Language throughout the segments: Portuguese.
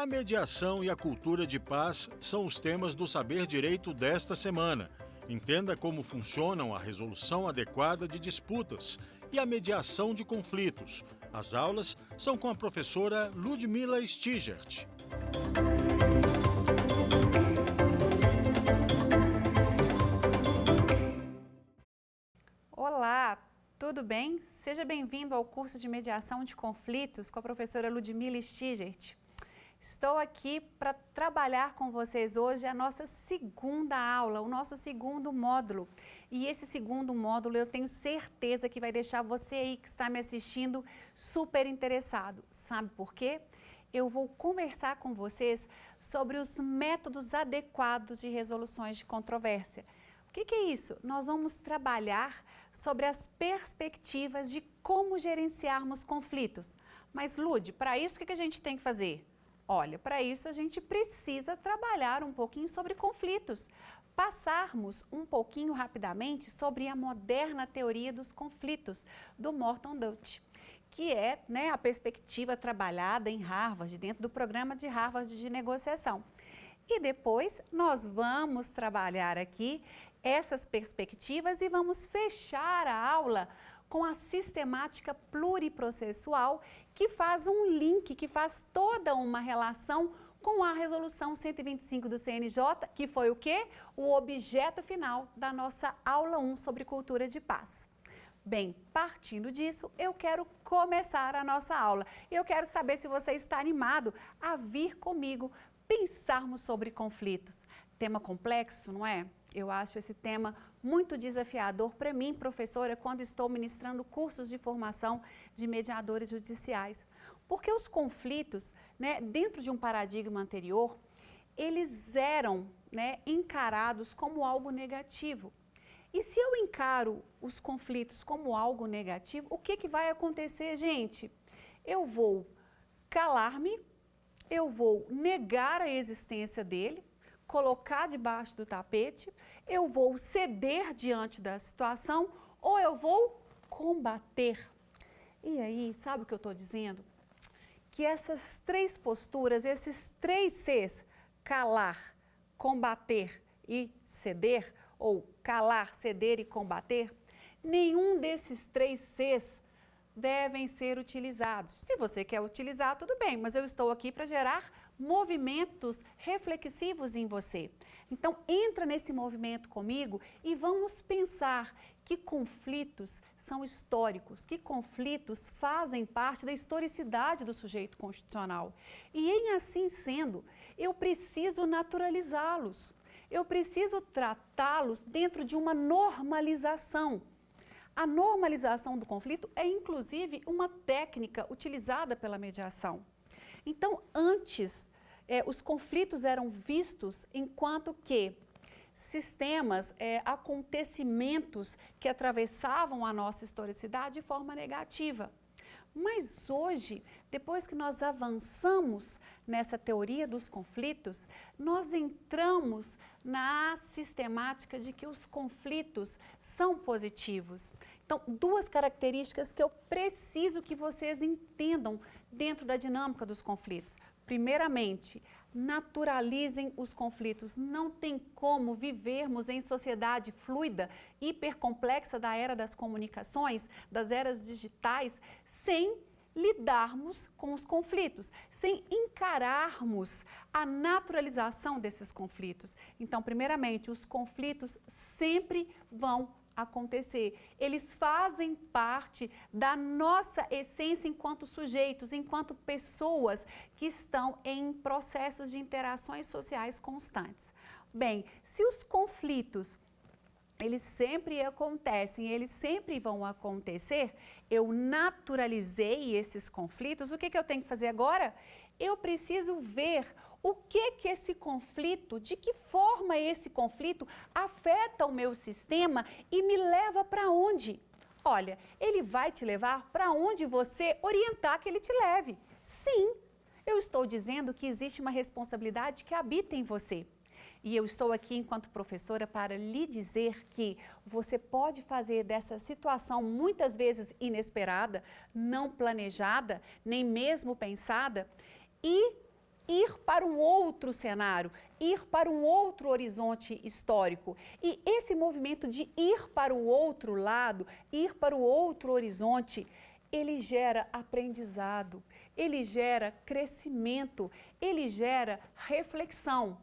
mediação e a cultura de paz são os temas do Saber Direito desta semana. Entenda como funcionam a resolução adequada de disputas e a mediação de conflitos. As aulas são com a professora Ludmila Stigert. Olá, tudo bem? Seja bem-vindo ao curso de mediação de conflitos com a professora Ludmila Stigert. Estou aqui para trabalhar com vocês hoje a nossa segunda aula, o nosso segundo módulo. E esse segundo módulo eu tenho certeza que vai deixar você aí que está me assistindo super interessado. Sabe por quê? Eu vou conversar com vocês sobre os métodos adequados de resoluções de controvérsia. O que é isso? Nós vamos trabalhar sobre as perspectivas de como gerenciarmos conflitos. Mas, Lud, para isso o que a gente tem que fazer? Olha, para isso a gente precisa trabalhar um pouquinho sobre conflitos, passarmos um pouquinho rapidamente sobre a moderna teoria dos conflitos, do Morton Dutch, que é a perspectiva trabalhada em Harvard, dentro do programa de Harvard de negociação. E depois nós vamos trabalhar aqui essas perspectivas e vamos fechar a aula com a sistemática pluriprocessual, que faz um link, que faz toda uma relação com a resolução 125 do CNJ, que foi o quê? O objeto final da nossa aula 1 sobre cultura de paz. Bem, partindo disso, eu quero começar a nossa aula. Eu quero saber se você está animado a vir comigo pensarmos sobre conflitos. Tema complexo, não é? Eu acho esse tema muito desafiador para mim, professora, quando estou ministrando cursos de formação de mediadores judiciais. Porque os conflitos, dentro de um paradigma anterior, eles eram encarados como algo negativo. E se eu encaro os conflitos como algo negativo, o que vai acontecer, gente? Eu vou calar-me, eu vou negar a existência dele, colocar debaixo do tapete, eu vou ceder diante da situação ou eu vou combater. E aí, sabe o que eu estou dizendo? Que essas três posturas, esses três Cs, calar, combater e ceder, ou calar, ceder e combater, nenhum desses três Cs devem ser utilizados. Se você quer utilizar, tudo bem, mas eu estou aqui para gerar movimentos reflexivos em você. Então, entra nesse movimento comigo e vamos pensar que conflitos são históricos, que conflitos fazem parte da historicidade do sujeito constitucional. E em assim sendo, eu preciso naturalizá-los, eu preciso tratá-los dentro de uma normalização. A normalização do conflito é, inclusive, uma técnica utilizada pela mediação. Então, antes, os conflitos eram vistos enquanto que sistemas, acontecimentos que atravessavam a nossa historicidade de forma negativa. Mas hoje, depois que nós avançamos nessa teoria dos conflitos, nós entramos na sistemática de que os conflitos são positivos. Então, duas características que eu preciso que vocês entendam dentro da dinâmica dos conflitos. Primeiramente, naturalizem os conflitos. Não tem como vivermos em sociedade fluida, hipercomplexa da era das comunicações, das eras digitais, sem lidarmos com os conflitos, sem encararmos a naturalização desses conflitos. Então, primeiramente, os conflitos sempre vão acontecer. Eles fazem parte da nossa essência enquanto sujeitos, enquanto pessoas que estão em processos de interações sociais constantes. Bem, se os conflitos eles sempre acontecem, eles sempre vão acontecer, eu naturalizei esses conflitos, o que eu tenho que fazer agora? Eu preciso ver o que esse conflito, de que forma esse conflito afeta o meu sistema e me leva para onde? Olha, ele vai te levar para onde você orientar que ele te leve. Sim, eu estou dizendo que existe uma responsabilidade que habita em você. E eu estou aqui enquanto professora para lhe dizer que você pode fazer dessa situação muitas vezes inesperada, não planejada, nem mesmo pensada, e ir para um outro cenário, ir para um outro horizonte histórico. E esse movimento de ir para o outro lado, ir para o outro horizonte, ele gera aprendizado, ele gera crescimento, ele gera reflexão.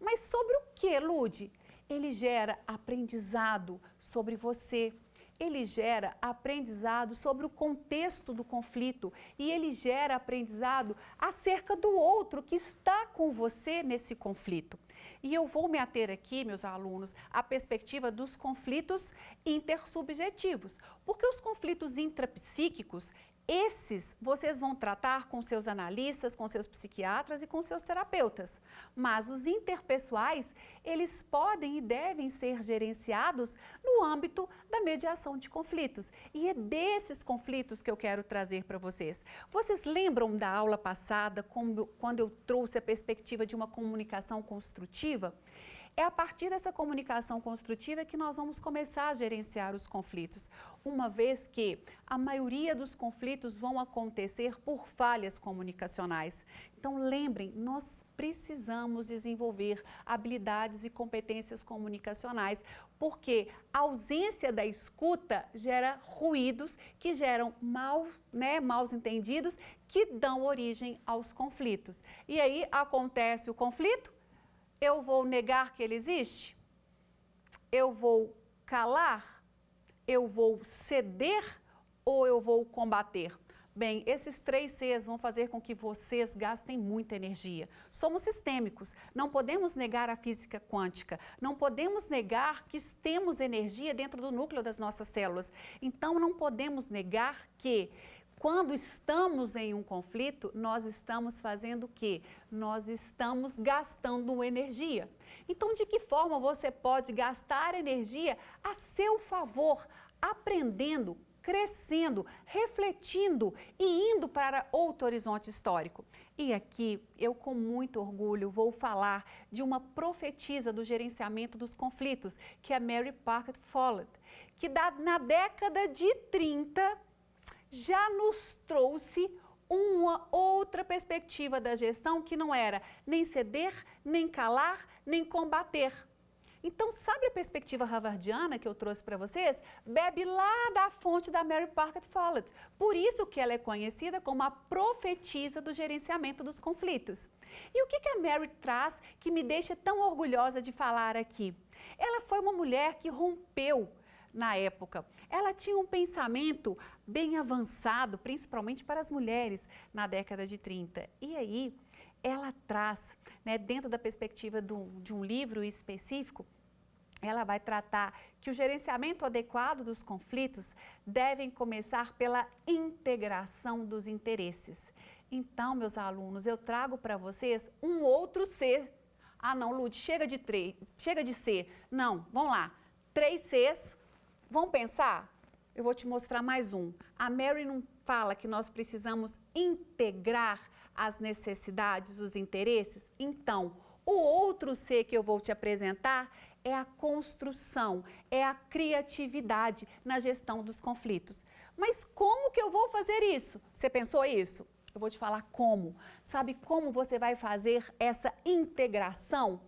Mas sobre o que, Lude? Ele gera aprendizado sobre você. Ele gera aprendizado sobre o contexto do conflito e ele gera aprendizado acerca do outro que está com você nesse conflito. E eu vou me ater aqui, meus alunos, à perspectiva dos conflitos intersubjetivos, porque os conflitos intrapsíquicos, esses vocês vão tratar com seus analistas, com seus psiquiatras e com seus terapeutas. Mas os interpessoais, eles podem e devem ser gerenciados no âmbito da mediação de conflitos. E é desses conflitos que eu quero trazer para vocês. Vocês lembram da aula passada, quando eu trouxe a perspectiva de uma comunicação construtiva? É a partir dessa comunicação construtiva que nós vamos começar a gerenciar os conflitos, uma vez que a maioria dos conflitos vão acontecer por falhas comunicacionais. Então, lembrem, nós precisamos desenvolver habilidades e competências comunicacionais, porque a ausência da escuta gera ruídos que geram maus entendidos que dão origem aos conflitos. E aí acontece o conflito. Eu vou negar que ele existe? Eu vou calar? Eu vou ceder ou eu vou combater? Bem, esses 3 Cs vão fazer com que vocês gastem muita energia. Somos sistêmicos, não podemos negar a física quântica, não podemos negar que temos energia dentro do núcleo das nossas células. Então, não podemos negar que quando estamos em um conflito, nós estamos fazendo o quê? Nós estamos gastando energia. Então, de que forma você pode gastar energia a seu favor, aprendendo, crescendo, refletindo e indo para outro horizonte histórico? E aqui, eu com muito orgulho vou falar de uma profetisa do gerenciamento dos conflitos, que é Mary Parker Follett, que na década de 30, já nos trouxe uma outra perspectiva da gestão que não era nem ceder, nem calar, nem combater. Então, sabe a perspectiva harvardiana que eu trouxe para vocês? Bebe lá da fonte da Mary Parker Follett. Por isso que ela é conhecida como a profetisa do gerenciamento dos conflitos. E o que a Mary traz que me deixa tão orgulhosa de falar aqui? Ela foi uma mulher que rompeu na época. Ela tinha um pensamento bem avançado, principalmente para as mulheres, na década de 30. E aí, ela traz, dentro da perspectiva de um livro específico, ela vai tratar que o gerenciamento adequado dos conflitos devem começar pela integração dos interesses. Então, meus alunos, eu trago para vocês um outro C. Ah, não, Lud, chega de C. Não, vamos lá. 3 Cs. Vamos pensar? Eu vou te mostrar mais um. A Mary não fala que nós precisamos integrar as necessidades, os interesses? Então, o outro C que eu vou te apresentar é a construção, é a criatividade na gestão dos conflitos. Mas como que eu vou fazer isso? Você pensou isso? Eu vou te falar como. Sabe como você vai fazer essa integração?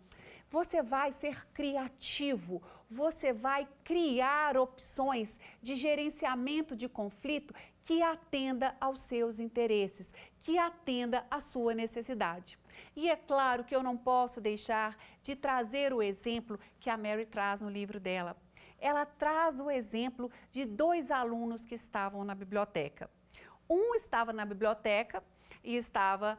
Você vai ser criativo, você vai criar opções de gerenciamento de conflito que atenda aos seus interesses, que atenda à sua necessidade. E é claro que eu não posso deixar de trazer o exemplo que a Mary traz no livro dela. Ela traz o exemplo de 2 alunos que estavam na biblioteca. Um estava na biblioteca e estava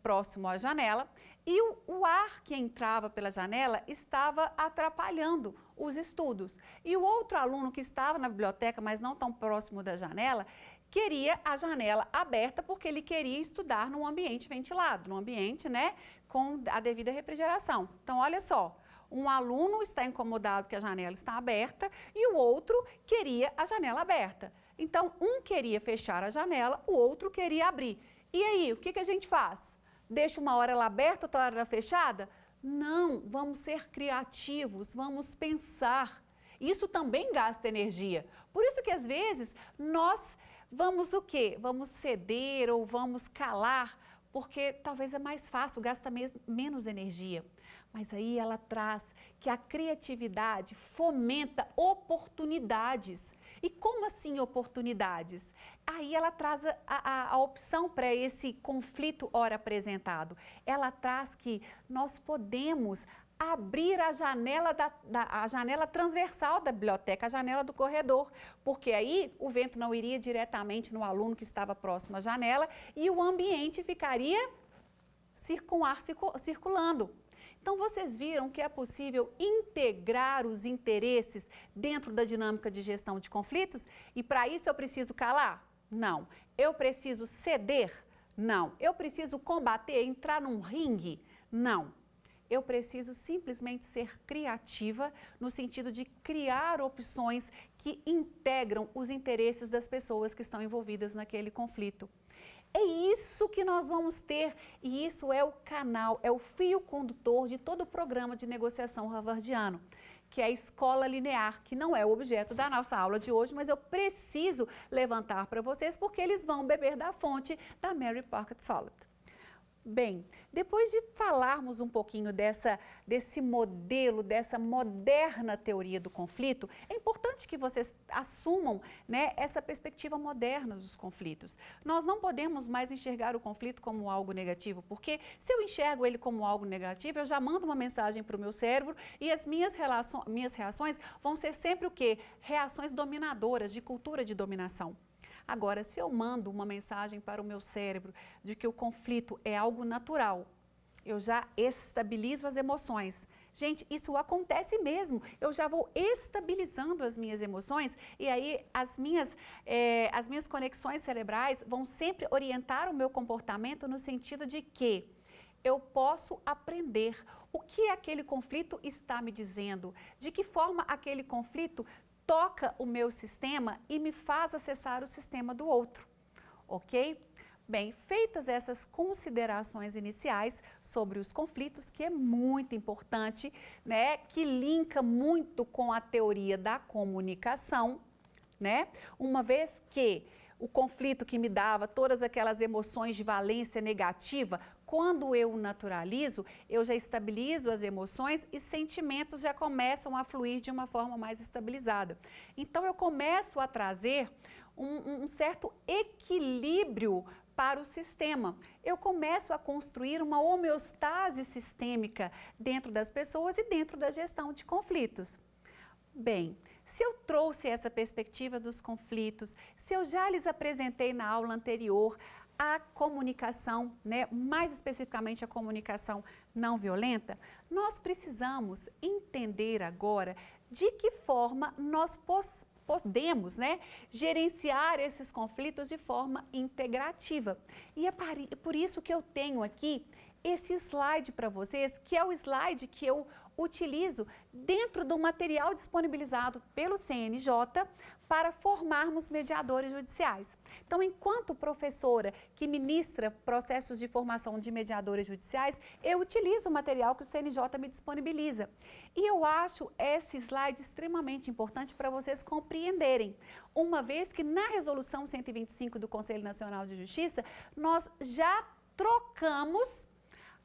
próximo à janela, e o ar que entrava pela janela estava atrapalhando os estudos. E o outro aluno que estava na biblioteca, mas não tão próximo da janela, queria a janela aberta porque ele queria estudar num ambiente ventilado, num ambiente, com a devida refrigeração. Então, olha só, um aluno está incomodado que a janela está aberta e o outro queria a janela aberta. Então, um queria fechar a janela, o outro queria abrir. E aí, o que a gente faz? Deixa uma hora ela aberta, outra hora ela fechada? Não, vamos ser criativos, vamos pensar. Isso também gasta energia. Por isso que às vezes nós vamos o quê? Vamos ceder ou vamos calar porque talvez é mais fácil, gasta menos energia. Mas aí ela traz que a criatividade fomenta oportunidades. E como assim oportunidades? Aí ela traz a opção para esse conflito ora apresentado. Ela traz que nós podemos abrir a janela, a janela transversal da biblioteca, a janela do corredor, porque aí o vento não iria diretamente no aluno que estava próximo à janela e o ambiente ficaria circulando. Então, vocês viram que é possível integrar os interesses dentro da dinâmica de gestão de conflitos? E para isso eu preciso calar? Não. Eu preciso ceder? Não. Eu preciso combater, entrar num ringue? Não. Eu preciso simplesmente ser criativa no sentido de criar opções que integram os interesses das pessoas que estão envolvidas naquele conflito. É isso que nós vamos ter e isso é o canal, é o fio condutor de todo o programa de negociação harvardiano, que é a escola linear, que não é o objeto da nossa aula de hoje, mas eu preciso levantar para vocês porque eles vão beber da fonte da Mary Parker Follett. Bem, depois de falarmos um pouquinho desse modelo, dessa moderna teoria do conflito, é importante que vocês assumam, né, essa perspectiva moderna dos conflitos. Nós não podemos mais enxergar o conflito como algo negativo, porque se eu enxergo ele como algo negativo, eu já mando uma mensagem para o meu cérebro e as minhas reações vão ser sempre o quê? Reações dominadoras, de cultura de dominação. Agora, se eu mando uma mensagem para o meu cérebro de que o conflito é algo natural, eu já estabilizo as emoções. Gente, isso acontece mesmo. Eu já vou estabilizando as minhas emoções e aí as minhas conexões cerebrais vão sempre orientar o meu comportamento no sentido de que eu posso aprender o que aquele conflito está me dizendo, de que forma aquele conflito toca o meu sistema e me faz acessar o sistema do outro, ok? Bem, feitas essas considerações iniciais sobre os conflitos, que é muito importante, né, que linka muito com a teoria da comunicação, né, uma vez que o conflito que me dava todas aquelas emoções de valência negativa, quando eu naturalizo, eu já estabilizo as emoções e sentimentos já começam a fluir de uma forma mais estabilizada. Então, eu começo a trazer um certo equilíbrio para o sistema. Eu começo a construir uma homeostase sistêmica dentro das pessoas e dentro da gestão de conflitos. Bem, se eu trouxe essa perspectiva dos conflitos, se eu já lhes apresentei na aula anterior a comunicação, né, mais especificamente a comunicação não violenta, nós precisamos entender agora de que forma nós podemos, né, gerenciar esses conflitos de forma integrativa. E é por isso que eu tenho aqui esse slide para vocês, que é o slide que eu utilizo dentro do material disponibilizado pelo CNJ para formarmos mediadores judiciais. Então, enquanto professora que ministra processos de formação de mediadores judiciais, eu utilizo o material que o CNJ me disponibiliza. E eu acho esse slide extremamente importante para vocês compreenderem, uma vez que na Resolução 125 do Conselho Nacional de Justiça, nós já trocamos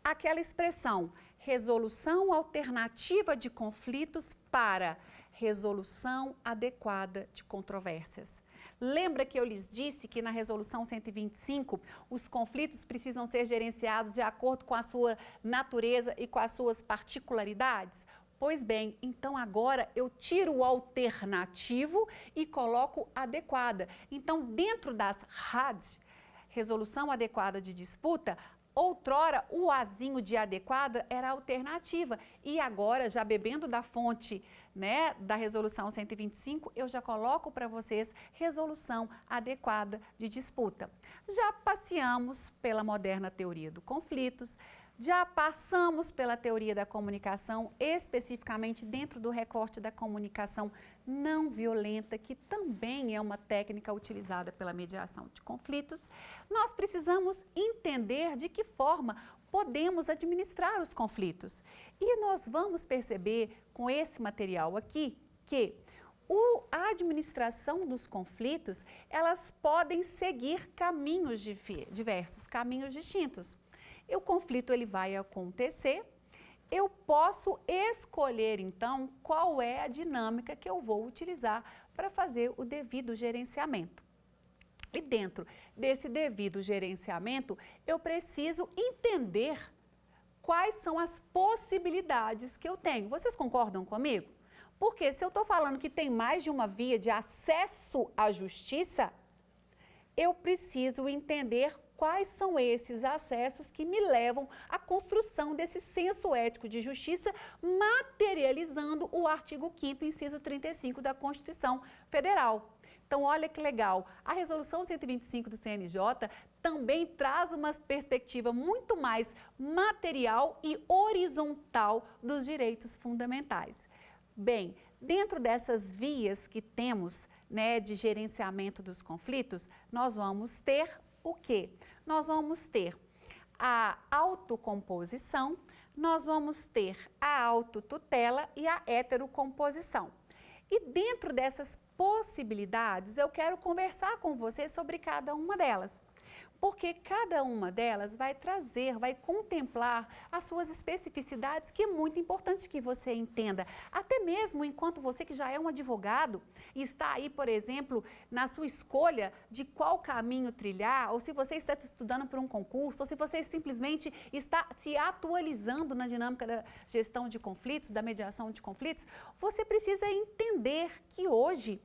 aquela expressão, resolução alternativa de conflitos para resolução adequada de controvérsias. Lembra que eu lhes disse que na Resolução 125 os conflitos precisam ser gerenciados de acordo com a sua natureza e com as suas particularidades? Pois bem, então agora eu tiro o alternativo e coloco adequada. Então, dentro das RAD, resolução adequada de disputa, outrora, o azinho de adequada era a alternativa e agora, já bebendo da fonte, né, da Resolução 125, eu já coloco para vocês resolução adequada de disputa. Já passeamos pela moderna teoria dos conflitos, já passamos pela teoria da comunicação, especificamente dentro do recorte da comunicação não violenta, que também é uma técnica utilizada pela mediação de conflitos. Nós precisamos entender de que forma podemos administrar os conflitos. E nós vamos perceber com esse material aqui que A administração dos conflitos, elas podem seguir caminhos diversos, caminhos distintos. E o conflito ele vai acontecer, eu posso escolher então qual é a dinâmica que eu vou utilizar para fazer o devido gerenciamento. E dentro desse devido gerenciamento, eu preciso entender quais são as possibilidades que eu tenho. Vocês concordam comigo? Porque se eu estou falando que tem mais de uma via de acesso à justiça, eu preciso entender quais são esses acessos que me levam à construção desse senso ético de justiça, materializando o artigo 5º, inciso 35 da Constituição Federal. Então, olha que legal, a Resolução 125 do CNJ também traz uma perspectiva muito mais material e horizontal dos direitos fundamentais. Bem, dentro dessas vias que temos, né, de gerenciamento dos conflitos, nós vamos ter o quê? Nós vamos ter a autocomposição, nós vamos ter a autotutela e a heterocomposição. E dentro dessas possibilidades, eu quero conversar com você sobre cada uma delas. Porque cada uma delas vai trazer, vai contemplar as suas especificidades, que é muito importante que você entenda. Até mesmo enquanto você que já é um advogado e está aí, por exemplo, na sua escolha de qual caminho trilhar, ou se você está estudando para um concurso, ou se você simplesmente está se atualizando na dinâmica da gestão de conflitos, da mediação de conflitos, você precisa entender que hoje,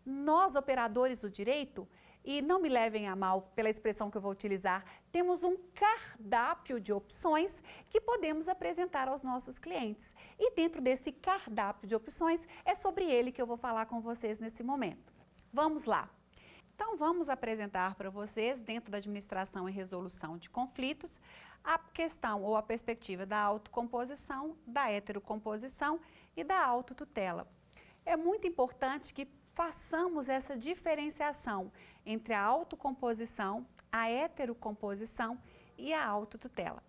nós operadores do direito, e não me levem a mal pela expressão que eu vou utilizar, temos um cardápio de opções que podemos apresentar aos nossos clientes. E dentro desse cardápio de opções, é sobre ele que eu vou falar com vocês nesse momento. Vamos lá. Então, vamos apresentar para vocês, dentro da administração e resolução de conflitos, a questão ou a perspectiva da autocomposição, da heterocomposição e da autotutela. É muito importante que façamos essa diferenciação entre a autocomposição, a heterocomposição e a autotutela.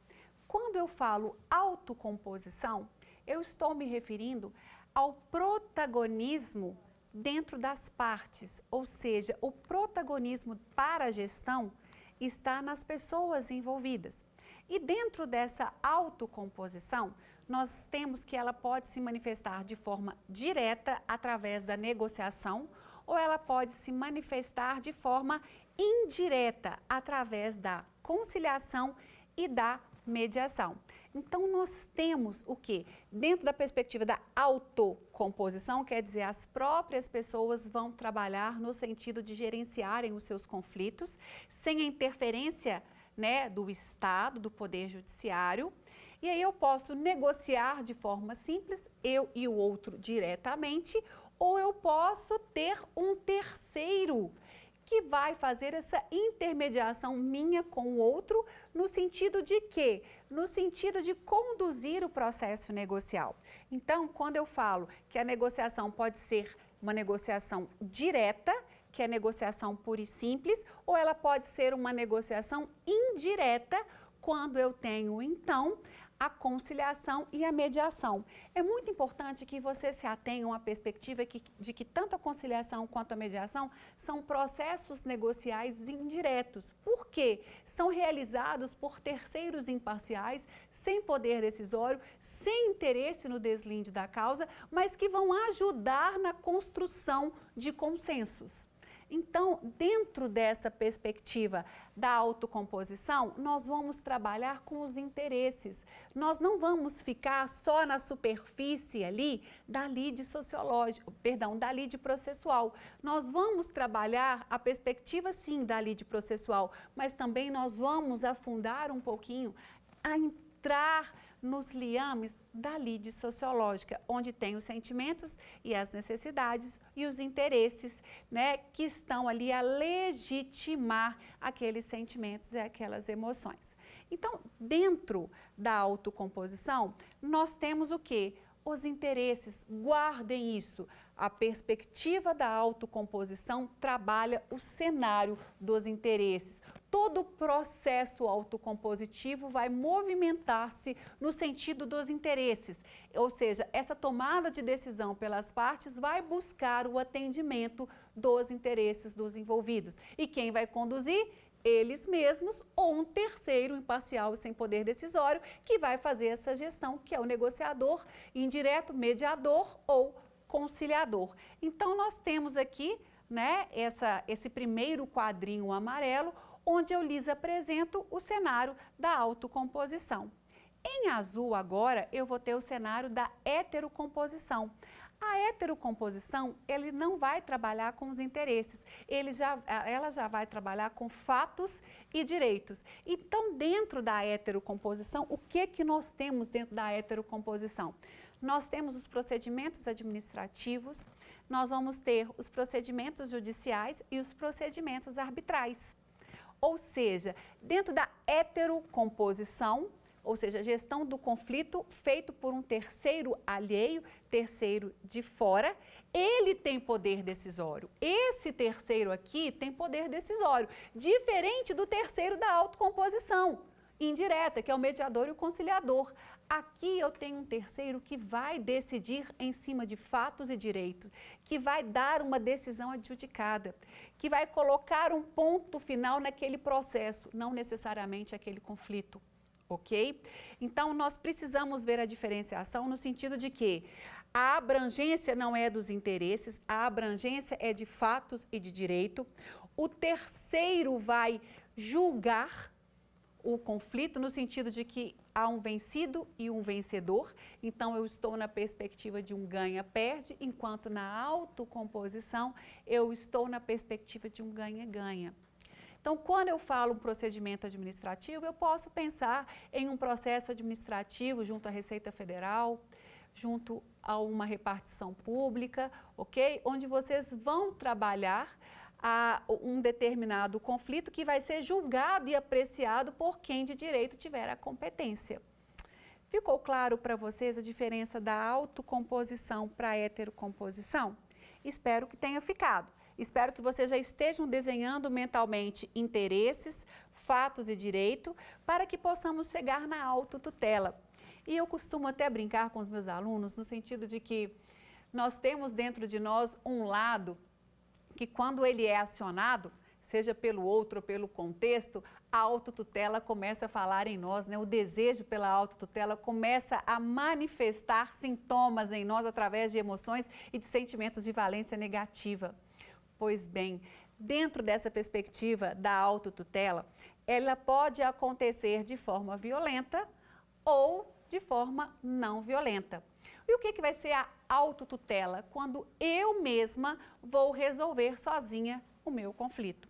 Quando eu falo autocomposição, eu estou me referindo ao protagonismo dentro das partes, ou seja, o protagonismo para a gestão está nas pessoas envolvidas. E dentro dessa autocomposição, nós temos que ela pode se manifestar de forma direta através da negociação ou ela pode se manifestar de forma indireta através da conciliação e da mediação. Então, nós temos o quê? Dentro da perspectiva da autocomposição, quer dizer, as próprias pessoas vão trabalhar no sentido de gerenciarem os seus conflitos sem a interferência, né, do Estado, do Poder Judiciário. E aí eu posso negociar de forma simples, eu e o outro diretamente, ou eu posso ter um terceiro que vai fazer essa intermediação minha com o outro, no sentido de quê? No sentido de conduzir o processo negocial. Então, quando eu falo que a negociação pode ser uma negociação direta, que é negociação pura e simples, ou ela pode ser uma negociação indireta, quando eu tenho, então, a conciliação e a mediação. É muito importante que você se atenha a uma perspectiva de que tanto a conciliação quanto a mediação são processos negociais indiretos. Por quê? São realizados por terceiros imparciais, sem poder decisório, sem interesse no deslinde da causa, mas que vão ajudar na construção de consensos. Então, dentro dessa perspectiva da autocomposição, nós vamos trabalhar com os interesses. Nós não vamos ficar só na superfície ali da lide sociológica, perdão, da lide processual. Nós vamos trabalhar a perspectiva, sim, da lide processual, mas também nós vamos afundar um pouquinho a entrar nos liames da lide sociológica, onde tem os sentimentos e as necessidades e os interesses, né, que estão ali a legitimar aqueles sentimentos e aquelas emoções. Então, dentro da autocomposição, nós temos o quê? Os interesses, guardem isso. A perspectiva da autocomposição trabalha o cenário dos interesses. todo o processo autocompositivo vai movimentar-se no sentido dos interesses, ou seja, essa tomada de decisão pelas partes vai buscar o atendimento dos interesses dos envolvidos. E quem vai conduzir? Eles mesmos ou um terceiro imparcial e sem poder decisório que vai fazer essa gestão, que é o negociador indireto, mediador ou conciliador. Então, nós temos aqui, né, esse primeiro quadrinho amarelo, onde eu lhes apresento o cenário da autocomposição. Em azul agora, eu vou ter o cenário da heterocomposição. A heterocomposição, ele não vai trabalhar com os interesses, ela já vai trabalhar com fatos e direitos. Então, dentro da heterocomposição, o que nós temos dentro da heterocomposição? Nós temos os procedimentos administrativos, nós vamos ter os procedimentos judiciais e os procedimentos arbitrais. Ou seja, dentro da heterocomposição, ou seja, gestão do conflito feito por um terceiro alheio, terceiro de fora, ele tem poder decisório. Esse terceiro aqui tem poder decisório, diferente do terceiro da autocomposição indireta, que é o mediador e o conciliador. Aqui eu tenho um terceiro que vai decidir em cima de fatos e direitos, que vai dar uma decisão adjudicada, que vai colocar um ponto final naquele processo, não necessariamente aquele conflito. Ok? Então, nós precisamos ver a diferenciação no sentido de que a abrangência não é dos interesses, a abrangência é de fatos e de direito. O terceiro vai julgar o conflito no sentido de que há um vencido e um vencedor. Então, eu estou na perspectiva de um ganha-perde, enquanto na autocomposição eu estou na perspectiva de um ganha-ganha. Então, quando eu falo um procedimento administrativo, eu posso pensar em um processo administrativo junto à Receita Federal, junto a uma repartição pública, ok? Onde vocês vão trabalhar um determinado conflito que vai ser julgado e apreciado por quem de direito tiver a competência. Ficou claro para vocês a diferença da autocomposição para a heterocomposição? Espero que tenha ficado. Espero que vocês já estejam desenhando mentalmente interesses, fatos e direito para que possamos chegar na autotutela. E eu costumo até brincar com os meus alunos no sentido de que nós temos dentro de nós um lado que quando ele é acionado, seja pelo outro ou pelo contexto, a autotutela começa a falar em nós, né? O desejo pela autotutela começa a manifestar sintomas em nós através de emoções e de sentimentos de valência negativa. Pois bem, dentro dessa perspectiva da autotutela, ela pode acontecer de forma violenta ou de forma não violenta. E o que vai ser a autotutela? Quando eu mesma vou resolver sozinha o meu conflito.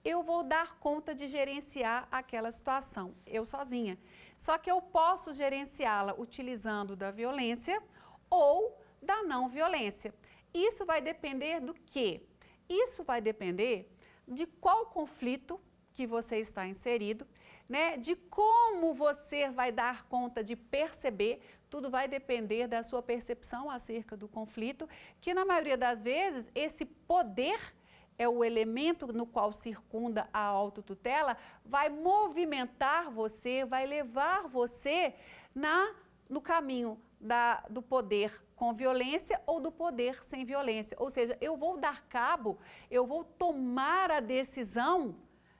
Eu vou dar conta de gerenciar aquela situação, eu sozinha. Só que eu posso gerenciá-la utilizando da violência ou da não violência. Isso vai depender do quê? Isso vai depender de qual conflito que você está inserido, né? De como você vai dar conta de perceber, tudo vai depender da sua percepção acerca do conflito, que na maioria das vezes esse poder é o elemento no qual circunda a autotutela, vai movimentar você, vai levar você no caminho do poder com violência ou do poder sem violência. Ou seja, eu vou dar cabo, eu vou tomar a decisão,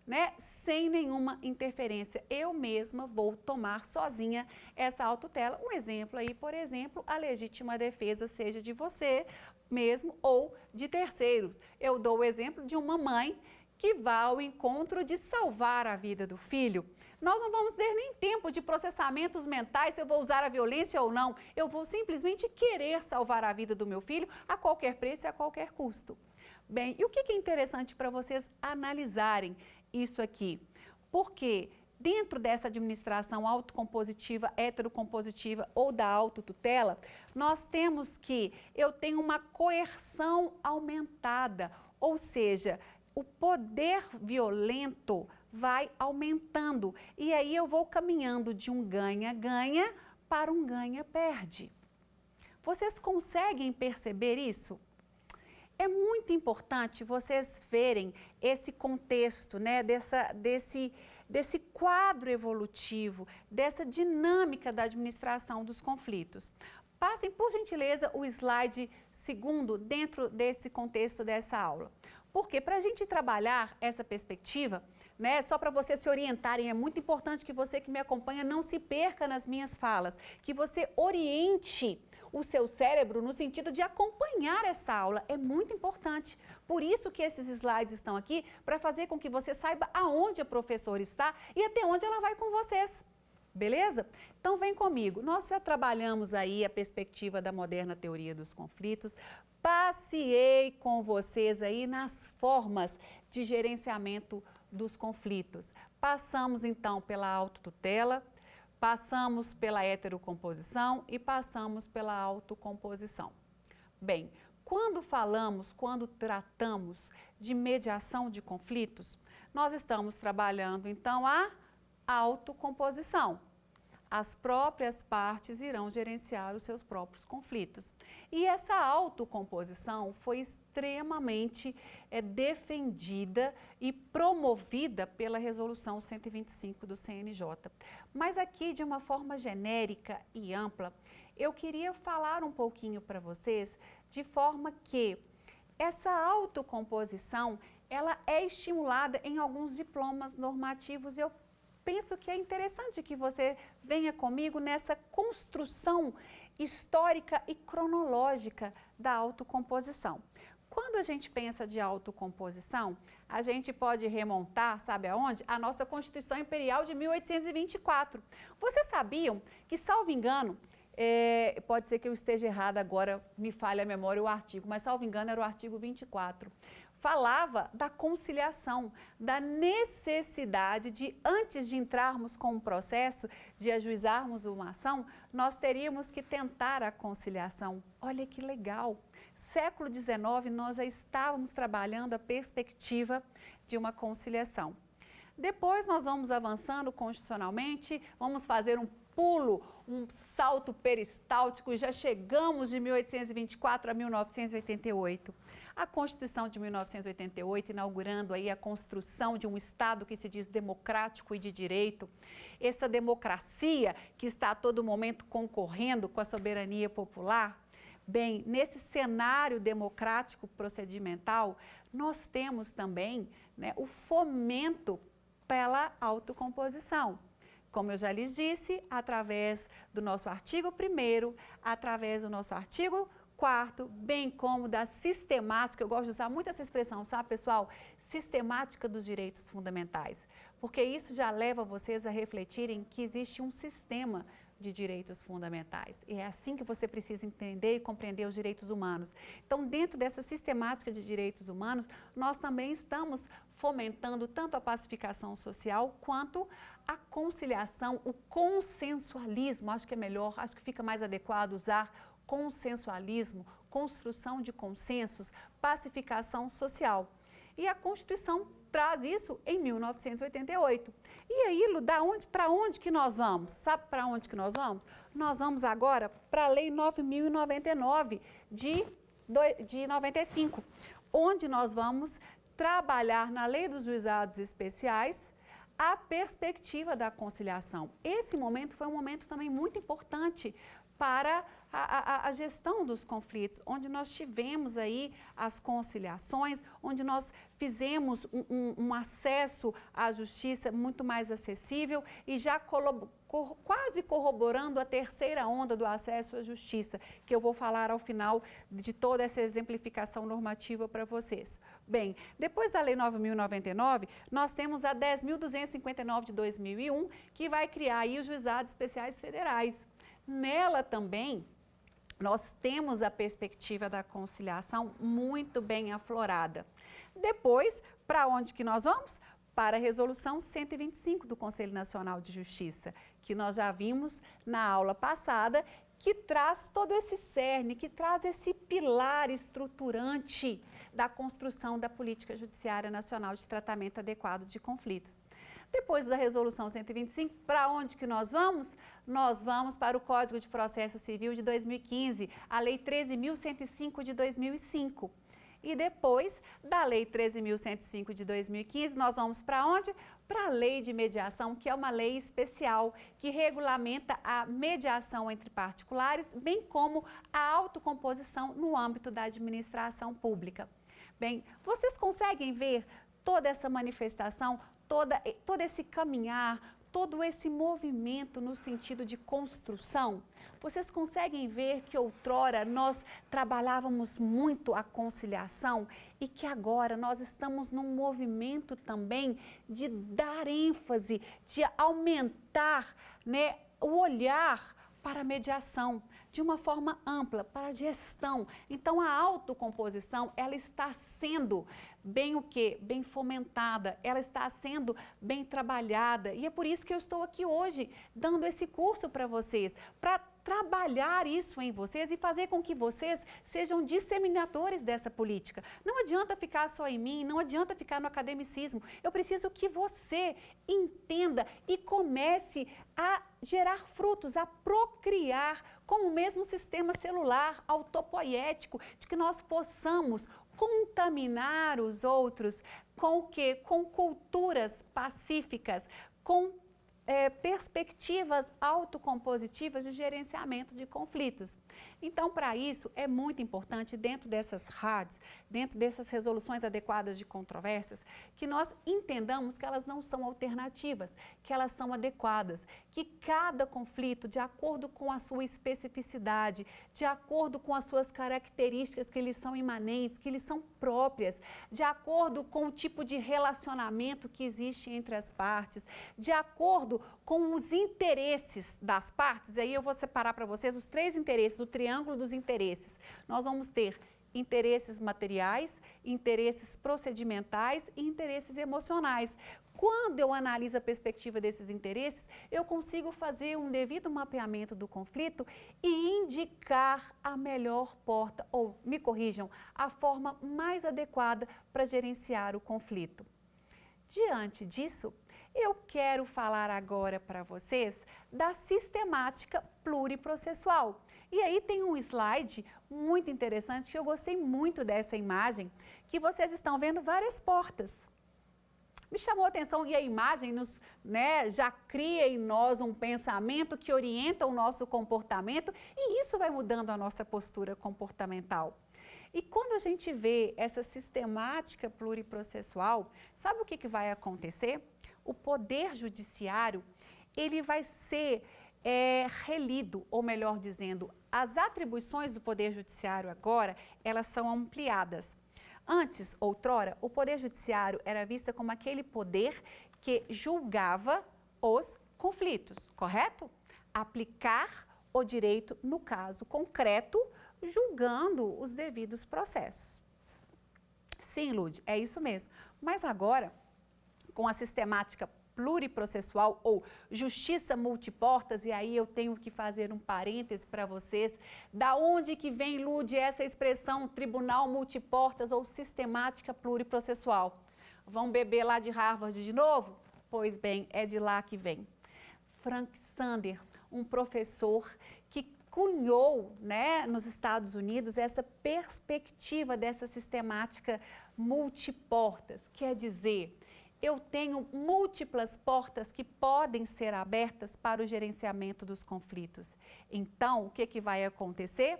né, sem nenhuma interferência. Eu mesma vou tomar sozinha essa autotutela. Um exemplo aí, por exemplo, a legítima defesa, seja de você mesmo ou de terceiros. Eu dou o exemplo de uma mãe que vai ao encontro de salvar a vida do filho. Nós não vamos ter nem tempo de processamentos mentais se eu vou usar a violência ou não. Eu vou simplesmente querer salvar a vida do meu filho a qualquer preço e a qualquer custo. Bem, e o que é interessante para vocês analisarem isso aqui? Porque dentro dessa administração autocompositiva, heterocompositiva ou da autotutela, nós temos que eu tenho uma coerção aumentada, ou seja, o poder violento vai aumentando e aí eu vou caminhando de um ganha-ganha para um ganha-perde. Vocês conseguem perceber isso? É muito importante vocês verem esse contexto, né, desse quadro evolutivo, dessa dinâmica da administração dos conflitos. Passem, por gentileza, o slide segundo dentro desse contexto dessa aula. Porque para a gente trabalhar essa perspectiva, né, só para vocês se orientarem, é muito importante que você que me acompanha não se perca nas minhas falas, que você oriente o seu cérebro no sentido de acompanhar essa aula. É muito importante. Por isso que esses slides estão aqui, para fazer com que você saiba aonde a professora está e até onde ela vai com vocês. Beleza? Então vem comigo. Nós já trabalhamos aí a perspectiva da moderna teoria dos conflitos. Passeei com vocês aí nas formas de gerenciamento dos conflitos. Passamos então pela autotutela, passamos pela heterocomposição e passamos pela autocomposição. Bem, quando tratamos de mediação de conflitos, nós estamos trabalhando então a autocomposição. As próprias partes irão gerenciar os seus próprios conflitos. E essa autocomposição foi extremamente defendida e promovida pela Resolução 125 do CNJ. Mas aqui, de uma forma genérica e ampla, eu queria falar um pouquinho para vocês de forma que essa autocomposição, ela é estimulada em alguns diplomas normativos. Eu penso que é interessante que você venha comigo nessa construção histórica e cronológica da autocomposição. Quando a gente pensa de autocomposição, a gente pode remontar, sabe aonde? A nossa Constituição Imperial de 1824. Vocês sabiam que, salvo engano, pode ser que eu esteja errada agora, me falha a memória o artigo, mas salvo engano era o artigo 24. Falava da conciliação, da necessidade de, antes de entrarmos com um processo, de ajuizarmos uma ação, nós teríamos que tentar a conciliação. Olha que legal! Século XIX, nós já estávamos trabalhando a perspectiva de uma conciliação. Depois nós vamos avançando constitucionalmente, vamos fazer um pulo, um salto peristáltico, e já chegamos de 1824 a 1988. A Constituição de 1988, inaugurando aí a construção de um Estado que se diz democrático e de direito. Essa democracia que está a todo momento concorrendo com a soberania popular. Bem, nesse cenário democrático procedimental, nós temos também, né, o fomento pela autocomposição. Como eu já lhes disse, através do nosso artigo 1º, através do nosso artigo 4º, bem como da sistemática, eu gosto de usar muito essa expressão, sabe, pessoal? Sistemática dos direitos fundamentais, porque isso já leva vocês a refletirem que existe um sistema de direitos fundamentais. E é assim que você precisa entender e compreender os direitos humanos. Então, dentro dessa sistemática de direitos humanos, nós também estamos fomentando tanto a pacificação social quanto a conciliação, o consensualismo. Acho que é melhor, acho que fica mais adequado usar consensualismo, construção de consensos, pacificação social. E a Constituição traz isso em 1988. E aí, Lu, para onde que nós vamos? Sabe para onde que nós vamos? Nós vamos agora para a Lei 9.099 de 95, onde nós vamos trabalhar na Lei dos Juizados Especiais a perspectiva da conciliação. Esse momento foi um momento também muito importante para a gestão dos conflitos, onde nós tivemos aí as conciliações, onde nós fizemos um acesso à justiça muito mais acessível e já quase corroborando a terceira onda do acesso à justiça, que eu vou falar ao final de toda essa exemplificação normativa para vocês. Bem, depois da Lei 9.099, nós temos a 10.259 de 2001, que vai criar aí os juizados especiais federais. Nela também, nós temos a perspectiva da conciliação muito bem aflorada. Depois, para onde que nós vamos? Para a Resolução 125 do Conselho Nacional de Justiça, que nós já vimos na aula passada, que traz todo esse cerne, que traz esse pilar estruturante da construção da política judiciária nacional de tratamento adequado de conflitos. Depois da Resolução 125, para onde que nós vamos? Nós vamos para o Código de Processo Civil de 2015, a Lei 13.105 de 2005. E depois da Lei 13.105 de 2015, nós vamos para onde? Para a Lei de Mediação, que é uma lei especial que regulamenta a mediação entre particulares, bem como a autocomposição no âmbito da administração pública. Bem, vocês conseguem ver toda essa manifestação, todo esse caminhar, todo esse movimento no sentido de construção? Vocês conseguem ver que outrora nós trabalhávamos muito a conciliação e que agora nós estamos num movimento também de dar ênfase, de aumentar, né, o olhar para a mediação, de uma forma ampla, para a gestão. Então, a autocomposição, ela está sendo bem o quê? Bem fomentada, ela está sendo bem trabalhada. E é por isso que eu estou aqui hoje, dando esse curso para vocês, para trabalhar isso em vocês e fazer com que vocês sejam disseminadores dessa política. Não adianta ficar só em mim, não adianta ficar no academicismo. Eu preciso que você entenda e comece a gerar frutos, a procriar com o mesmo sistema celular autopoético, de que nós possamos contaminar os outros com o quê? Com culturas pacíficas, com perspectivas autocompositivas de gerenciamento de conflitos. Então, para isso, é muito importante, dentro dessas RADs, dentro dessas resoluções adequadas de controvérsias, que nós entendamos que elas não são alternativas, que elas são adequadas, que cada conflito, de acordo com a sua especificidade, de acordo com as suas características que lhes são imanentes, que lhes são próprias, de acordo com o tipo de relacionamento que existe entre as partes, de acordo com os interesses das partes. Aí eu vou separar para vocês os 3 interesses, o triângulo dos interesses. Nós vamos ter interesses materiais, interesses procedimentais e interesses emocionais. Quando eu analiso a perspectiva desses interesses, eu consigo fazer um devido mapeamento do conflito e indicar a melhor porta, ou, me corrijam, a forma mais adequada para gerenciar o conflito. Diante disso, eu quero falar agora para vocês da sistemática pluriprocessual. E aí tem um slide muito interessante, que eu gostei muito dessa imagem, que vocês estão vendo várias portas. Me chamou a atenção e a imagem já cria em nós um pensamento que orienta o nosso comportamento e isso vai mudando a nossa postura comportamental. E quando a gente vê essa sistemática pluriprocessual, sabe o que vai acontecer? O Poder Judiciário, ele vai ser relido, ou melhor dizendo, as atribuições do Poder Judiciário agora, elas são ampliadas. Antes, outrora, o Poder Judiciário era visto como aquele poder que julgava os conflitos, correto? Aplicar o direito no caso concreto, julgando os devidos processos. Sim, Lud, é isso mesmo. Mas agora, com a sistemática pluriprocessual ou justiça multiportas, e aí eu tenho que fazer um parêntese para vocês, da onde que vem, Lud, essa expressão tribunal multiportas ou sistemática pluriprocessual? Vão beber lá de Harvard de novo? Pois bem, é de lá que vem. Frank Sander, um professor que cunhou, nos Estados Unidos essa perspectiva dessa sistemática multiportas, quer dizer, eu tenho múltiplas portas que podem ser abertas para o gerenciamento dos conflitos. Então, o que vai acontecer?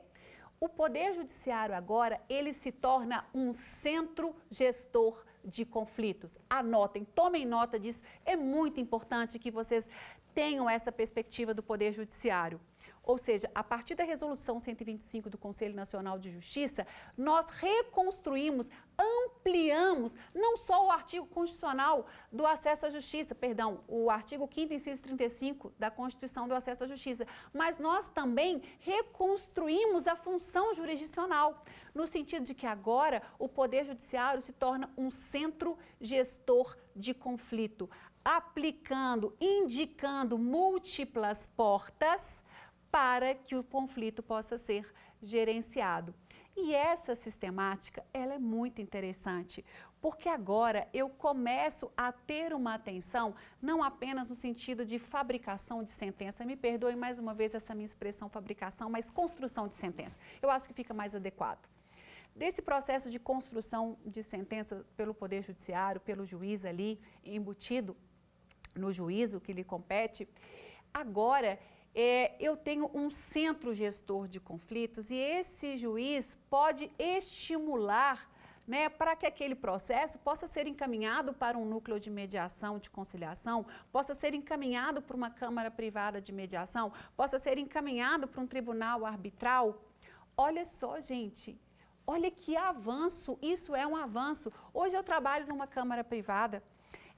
O Poder Judiciário agora, ele se torna um centro gestor de conflitos. Anotem, tomem nota disso, é muito importante que vocês tenham essa perspectiva do Poder Judiciário. Ou seja, a partir da Resolução 125 do Conselho Nacional de Justiça, nós reconstruímos, ampliamos, não só o artigo constitucional do acesso à justiça, o artigo 5º, inciso 35 da Constituição do acesso à justiça, mas nós também reconstruímos a função jurisdicional, no sentido de que agora o Poder Judiciário se torna um centro gestor de conflito, aplicando, indicando múltiplas portas para que o conflito possa ser gerenciado. E essa sistemática, ela é muito interessante, porque agora eu começo a ter uma atenção, não apenas no sentido de fabricação de sentença, me perdoe mais uma vez essa minha expressão fabricação, mas construção de sentença. Eu acho que fica mais adequado. desse processo de construção de sentença pelo Poder Judiciário, pelo juiz ali, embutido no juízo que lhe compete. Agora, eu tenho um centro gestor de conflitos e esse juiz pode estimular, né, para que aquele processo possa ser encaminhado para um núcleo de mediação, de conciliação, possa ser encaminhado para uma câmara privada de mediação, possa ser encaminhado para um tribunal arbitral. Olha só, gente, olha que avanço, isso é um avanço. Hoje eu trabalho numa câmara privada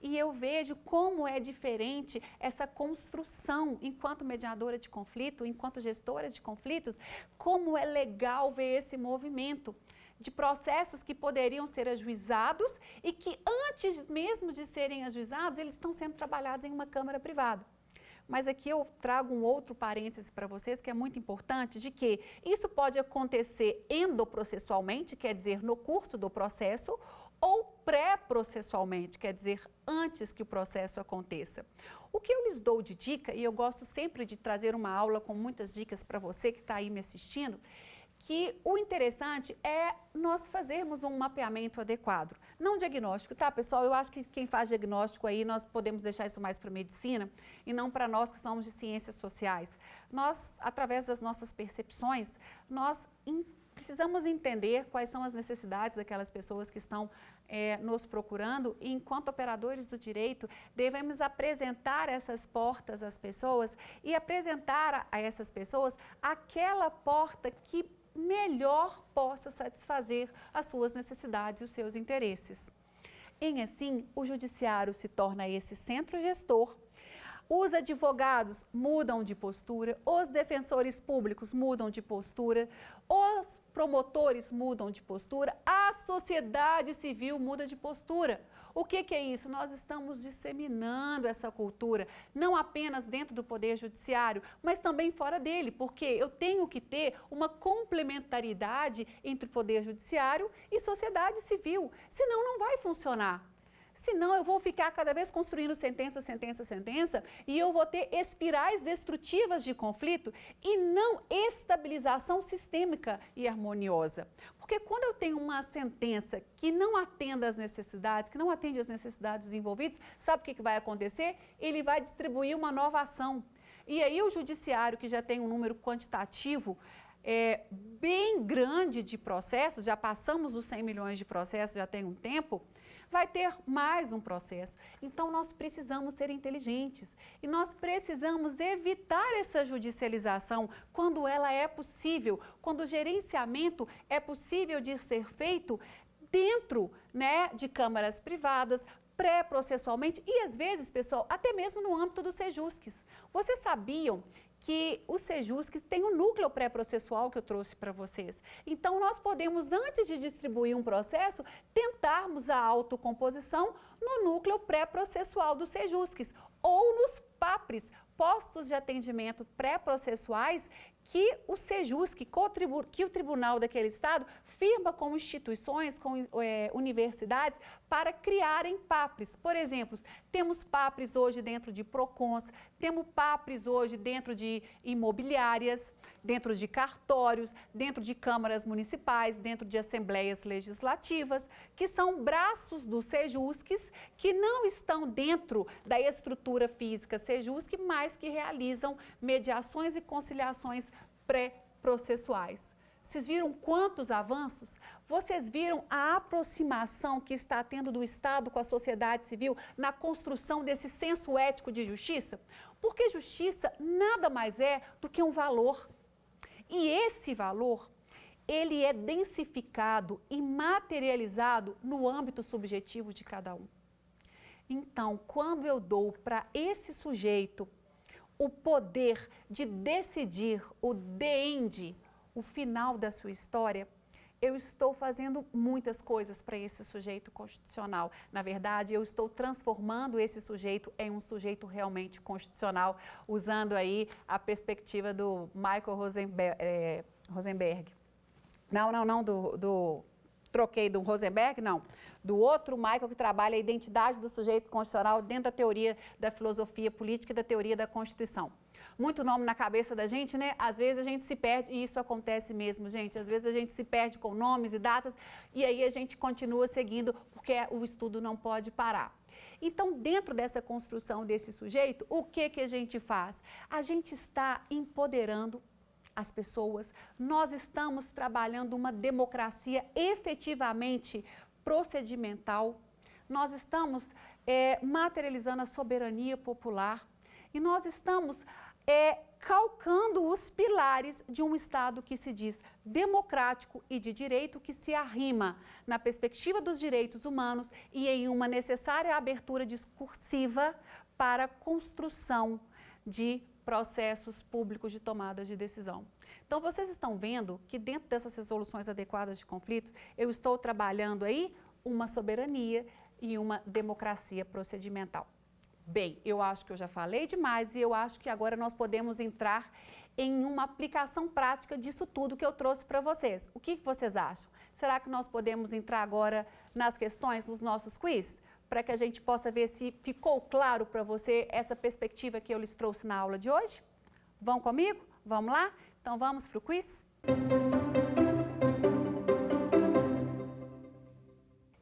e eu vejo como é diferente essa construção enquanto mediadora de conflito, enquanto gestora de conflitos, como é legal ver esse movimento de processos que poderiam ser ajuizados e que antes mesmo de serem ajuizados, eles estão sendo trabalhados em uma câmara privada. Mas aqui eu trago um outro parêntese para vocês que é muito importante, de que isso pode acontecer endoprocessualmente, quer dizer, no curso do processo, ou pré-processualmente, quer dizer, antes que o processo aconteça. O que eu lhes dou de dica, e eu gosto sempre de trazer uma aula com muitas dicas para você que está aí me assistindo, que o interessante é nós fazermos um mapeamento adequado. Não diagnóstico, tá, pessoal? Eu acho que quem faz diagnóstico aí, nós podemos deixar isso mais para a medicina e não para nós que somos de ciências sociais. Nós, através das nossas percepções, nós precisamos entender quais são as necessidades daquelas pessoas que estão nos procurando e, enquanto operadores do direito, devemos apresentar essas portas às pessoas e apresentar a essas pessoas aquela porta que melhor possa satisfazer as suas necessidades e os seus interesses. Em assim, o judiciário se torna esse centro gestor. Os advogados mudam de postura, os defensores públicos mudam de postura, os promotores mudam de postura, a sociedade civil muda de postura. O que é isso? Nós estamos disseminando essa cultura, não apenas dentro do Poder Judiciário, mas também fora dele, porque eu tenho que ter uma complementaridade entre Poder Judiciário e sociedade civil, senão não vai funcionar. Senão eu vou ficar cada vez construindo sentença, sentença, sentença e eu vou ter espirais destrutivas de conflito e não estabilização sistêmica e harmoniosa. Porque quando eu tenho uma sentença que não atenda às necessidades, que não atende às necessidades dos envolvidos, sabe o que vai acontecer? Ele vai distribuir uma nova ação. E aí o judiciário, que já tem um número quantitativo bem grande de processos, já passamos dos 100 milhões de processos, já tem um tempo, vai ter mais um processo. Então, nós precisamos ser inteligentes e nós precisamos evitar essa judicialização quando ela é possível, quando o gerenciamento é possível de ser feito dentro, né, de câmaras privadas, pré-processualmente e, às vezes, pessoal, até mesmo no âmbito dos sejusques. Vocês sabiam que o sejusque tem um núcleo pré-processual que eu trouxe para vocês? Então, nós podemos, antes de distribuir um processo, tentarmos a autocomposição no núcleo pré-processual dos sejusques ou nos PAPRES, postos de atendimento pré-processuais, que o sejusque, que o tribunal daquele estado firma com instituições, com universidades para criarem PAPRES. Por exemplo, temos PAPRES hoje dentro de PROCONs, temos PAPRES hoje dentro de imobiliárias, dentro de cartórios, dentro de câmaras municipais, dentro de assembleias legislativas, que são braços dos sejusques que não estão dentro da estrutura física sejusque, mas que realizam mediações e conciliações pré-processuais. Vocês viram quantos avanços? Vocês viram a aproximação que está tendo do Estado com a sociedade civil na construção desse senso ético de justiça? Porque justiça nada mais é do que um valor. E esse valor, ele é densificado e materializado no âmbito subjetivo de cada um. Então, quando eu dou para esse sujeito o poder de decidir o de-end, o final da sua história, eu estou fazendo muitas coisas para esse sujeito constitucional. Na verdade, eu estou transformando esse sujeito em um sujeito realmente constitucional, usando aí a perspectiva do Michael Rosenberg. Não, do troquei do Rosenberg, não, do outro Michael que trabalha a identidade do sujeito constitucional dentro da teoria da filosofia política e da teoria da Constituição. Muito nome na cabeça da gente, né? Às vezes a gente se perde, e isso acontece mesmo, gente. Às vezes a gente se perde com nomes e datas, e aí a gente continua seguindo, porque o estudo não pode parar. Então, dentro dessa construção desse sujeito, o que a gente faz? A gente está empoderando as pessoas, nós estamos trabalhando uma democracia efetivamente procedimental, nós estamos materializando a soberania popular e nós estamos calcando os pilares de um Estado que se diz democrático e de direito, que se arrima na perspectiva dos direitos humanos e em uma necessária abertura discursiva para a construção de processos públicos de tomada de decisão. Então, vocês estão vendo que dentro dessas resoluções adequadas de conflitos, eu estou trabalhando aí uma soberania e uma democracia procedimental. Bem, eu acho que eu já falei demais e eu acho que agora nós podemos entrar em uma aplicação prática disso tudo que eu trouxe para vocês. O que vocês acham? Será que nós podemos entrar agora nas questões, nos nossos quiz? Para que a gente possa ver se ficou claro para você essa perspectiva que eu lhes trouxe na aula de hoje? Vão comigo? Vamos lá? Então vamos para o quiz?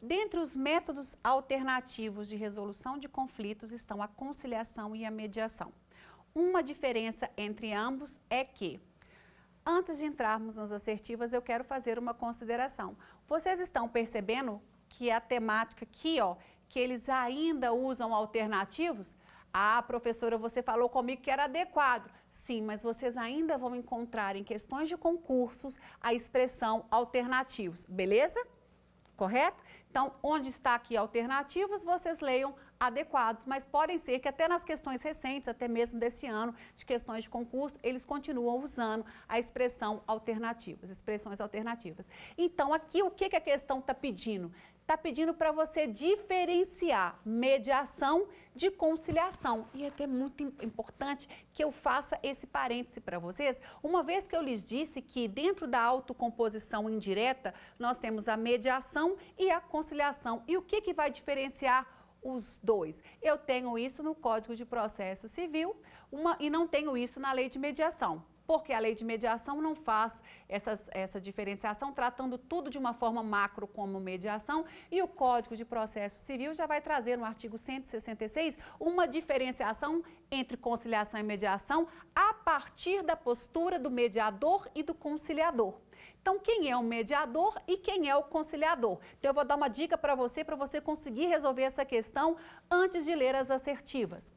Dentre os métodos alternativos de resolução de conflitos estão a conciliação e a mediação. Uma diferença entre ambos é que, antes de entrarmos nas assertivas, eu quero fazer uma consideração. Vocês estão percebendo que a temática aqui, ó, que eles ainda usam alternativos? Ah, professora, você falou comigo que era adequado. Sim, mas vocês ainda vão encontrar em questões de concursos a expressão alternativos, beleza? Correto? Então, onde está aqui alternativos, vocês leiam adequados, mas podem ser que até nas questões recentes, até mesmo desse ano, de questões de concurso, eles continuam usando a expressão alternativas, expressões alternativas. Então, aqui o que a questão está pedindo? Está pedindo para você diferenciar mediação de conciliação. E é até muito importante que eu faça esse parêntese para vocês, uma vez que eu lhes disse que dentro da autocomposição indireta, nós temos a mediação e a conciliação. E o que vai diferenciar os dois? Eu tenho isso no Código de Processo Civil e não tenho isso na Lei de Mediação. Porque a lei de mediação não faz essa diferenciação, tratando tudo de uma forma macro como mediação, e o Código de Processo Civil já vai trazer no artigo 166 uma diferenciação entre conciliação e mediação a partir da postura do mediador e do conciliador. Então, quem é o mediador e quem é o conciliador? Então, eu vou dar uma dica para você conseguir resolver essa questão antes de ler as assertivas.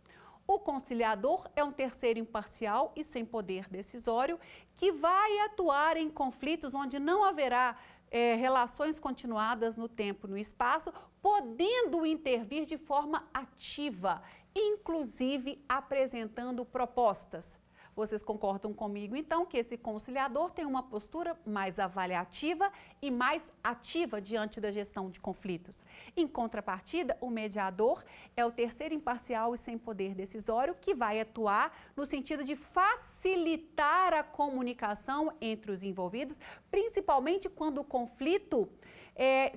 O conciliador é um terceiro imparcial e sem poder decisório que vai atuar em conflitos onde não haverá relações continuadas no tempo e no espaço, podendo intervir de forma ativa, inclusive apresentando propostas. Vocês concordam comigo, então, que esse conciliador tem uma postura mais avaliativa e mais ativa diante da gestão de conflitos. Em contrapartida, o mediador é o terceiro imparcial e sem poder decisório que vai atuar no sentido de facilitar a comunicação entre os envolvidos, principalmente quando o conflito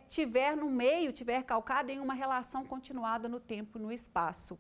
tiver no meio, tiver calcado em uma relação continuada no tempo e no espaço.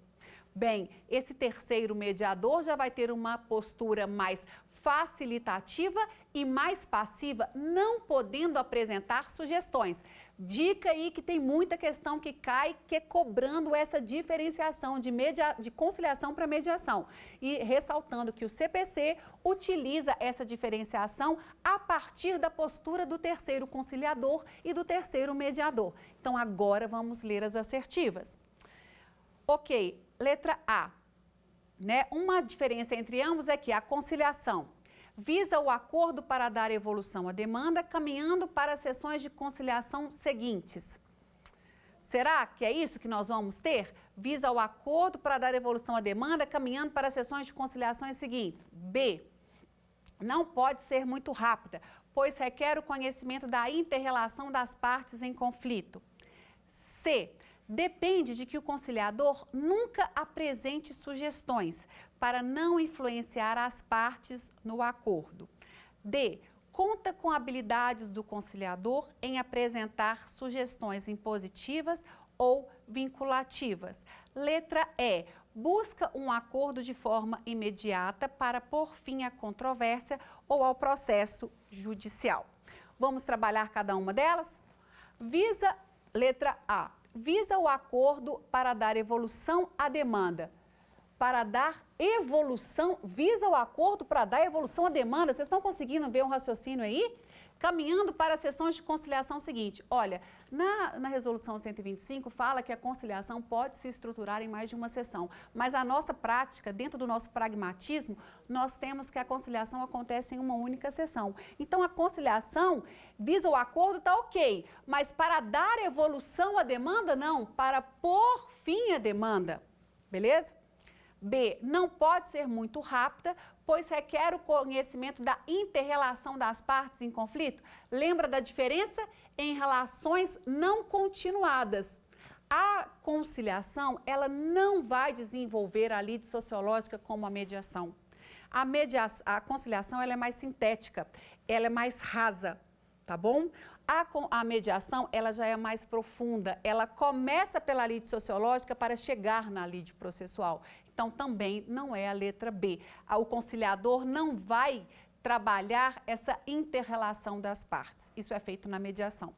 Bem, esse terceiro mediador já vai ter uma postura mais facilitativa e mais passiva, não podendo apresentar sugestões. Dica aí que tem muita questão que cai, que é cobrando essa diferenciação de conciliação para mediação. E ressaltando que o CPC utiliza essa diferenciação a partir da postura do terceiro conciliador e do terceiro mediador. Então, agora vamos ler as assertivas. Ok. Letra A, né? Uma diferença entre ambos é que a conciliação visa o acordo para dar evolução à demanda, caminhando para as sessões de conciliação seguintes. Será que é isso que nós vamos ter? Visa o acordo para dar evolução à demanda, caminhando para as sessões de conciliações seguintes. B, não pode ser muito rápida, pois requer o conhecimento da inter-relação das partes em conflito. C, depende de que o conciliador nunca apresente sugestões para não influenciar as partes no acordo. D, conta com habilidades do conciliador em apresentar sugestões impositivas ou vinculativas. Letra E, busca um acordo de forma imediata para pôr fim à controvérsia ou ao processo judicial. Vamos trabalhar cada uma delas? Letra A, visa o acordo para dar evolução à demanda. Para dar evolução, visa o acordo para dar evolução à demanda. Vocês estão conseguindo ver um raciocínio aí? Caminhando para as sessões de conciliação seguinte. Olha, na resolução 125 fala que a conciliação pode se estruturar em mais de uma sessão, mas a nossa prática, dentro do nosso pragmatismo, nós temos que a conciliação acontece em uma única sessão. Então, a conciliação visa o acordo, está ok, mas para dar evolução à demanda, não, para pôr fim à demanda, beleza? B, não pode ser muito rápida, pois requer o conhecimento da inter-relação das partes em conflito. Lembra da diferença? Em relações não continuadas. A conciliação, ela não vai desenvolver a lide sociológica como a mediação. A conciliação, ela é mais sintética, ela é mais rasa, tá bom? A mediação, ela já é mais profunda, ela começa pela lide sociológica para chegar na lide processual. Então, também não é a letra B. O conciliador não vai trabalhar essa inter-relação das partes. Isso é feito na mediação.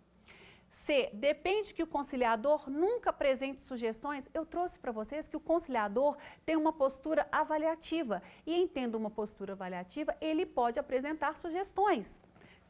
C, depende que o conciliador nunca apresente sugestões. Eu trouxe para vocês que o conciliador tem uma postura avaliativa. E, entendo uma postura avaliativa, ele pode apresentar sugestões.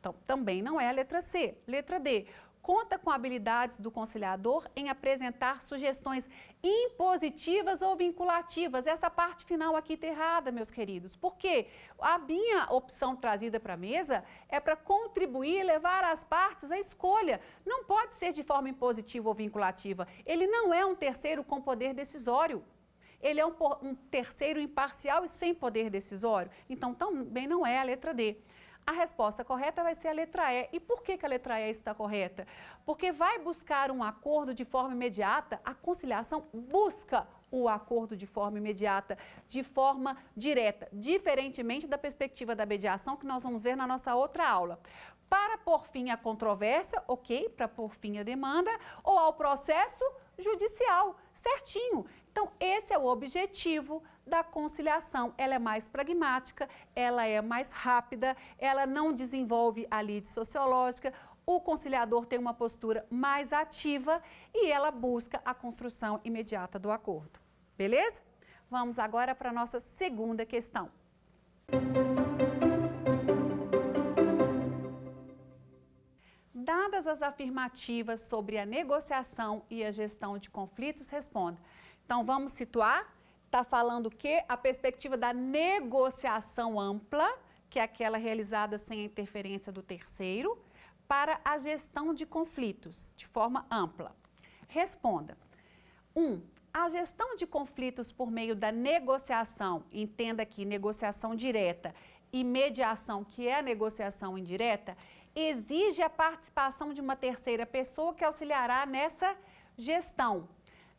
Então, também não é a letra C. Letra D, conta com habilidades do conciliador em apresentar sugestões impositivas ou vinculativas. Essa parte final aqui está errada, meus queridos. Por quê? A minha opção trazida para a mesa é para contribuir e levar as partes à escolha. Não pode ser de forma impositiva ou vinculativa. Ele não é um terceiro com poder decisório. Ele é um terceiro imparcial e sem poder decisório. Então, também não é a letra D. A resposta correta vai ser a letra E. E por que a letra E está correta? Porque vai buscar um acordo de forma imediata, a conciliação busca o acordo de forma imediata, de forma direta, diferentemente da perspectiva da mediação, que nós vamos ver na nossa outra aula. Para pôr fim à controvérsia, ok, para pôr fim à demanda, ou ao processo judicial, certinho. Então, esse é o objetivo da conciliação. Ela é mais pragmática, ela é mais rápida, ela não desenvolve a lide sociológica, o conciliador tem uma postura mais ativa e ela busca a construção imediata do acordo. Beleza? Vamos agora para a nossa segunda questão. Dadas as afirmativas sobre a negociação e a gestão de conflitos, responda. Então, vamos situar, está falando o quê? A perspectiva da negociação ampla, que é aquela realizada sem a interferência do terceiro, para a gestão de conflitos, de forma ampla. Responda. 1. A gestão de conflitos por meio da negociação, entenda aqui, negociação direta, e mediação, que é a negociação indireta, exige a participação de uma terceira pessoa que auxiliará nessa gestão.